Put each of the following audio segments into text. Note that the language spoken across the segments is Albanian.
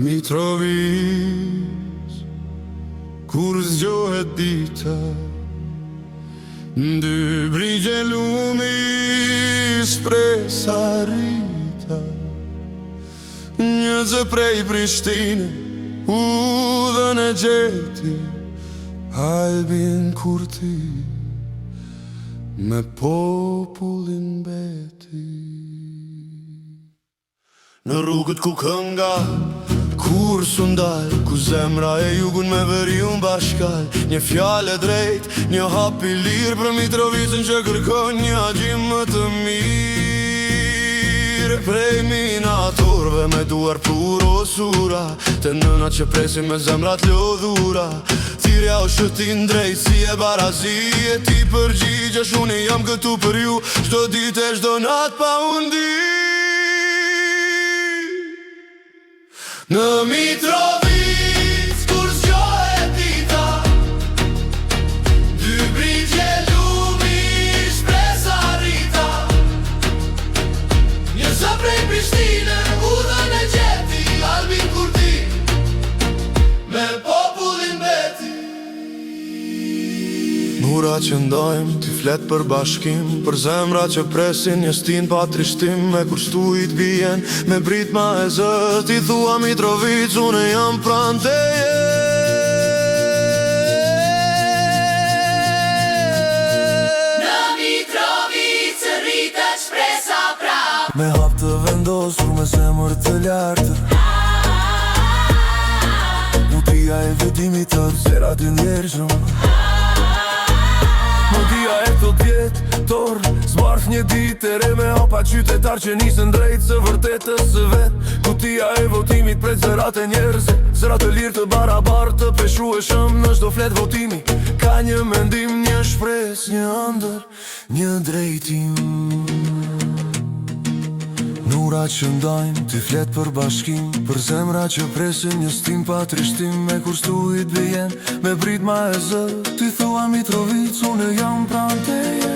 Mitrovic, kur zgjohet dita, dy brigje lumi shpresa rita, një zë prej Prishtine, udhën e gjeti, Albin Kurti, me popullin beti. Në rrugët ku kënga, kur sundal, ku zemra e jugun me veri unë bashkal, një fjale drejt, një hap i lirë për Mitrovicën që kërkon një agjim më të mirë. Prej minatorve me duar purosura, të nëna që presin me zemrat lodhura, thirja o shëtin drejt si e barazi, e ti përgjigjesh unë jam këtu për ju, çdo ditë e çdo natë pa undi. Në Mitrovic, kur zgjohet dita, dy brigje lumi shpresa rita, një zë prej Prishtine, udhën e gjeti, Albin Kurti, me popullin beti. Mura që ndojmë, ti flet për bashkim, për zemra që presin, një stin pa trishtim, me kur stujt bijen, me brit ma e zë, ti thua Mitrovic, unë jam pran teje. Në Mitrovic rritet shpresa prap, me hap të vendosur, me zemër të lartë, butia e vedimit të zerat e njerëzëm. Modia e të djetor, zbarth një ditere me hapa qytetar që nisën drejt së vërtetës së vet. Kutia e votimit prej zërat e njerëzit, zërat të lirë të barabartë të peshueshëm në çdo flet votimi. Ka një mendim, një shpres, një ëndër, një drejtim. Nura që ndajmë, ti flet për bashkim, për zemra që presin, një stin pa trishtim, me kur stujt bijen, me brit ma e zë, ti thua Mitrovic, unë jam pran teje.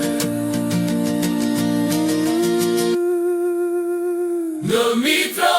në Mitrovic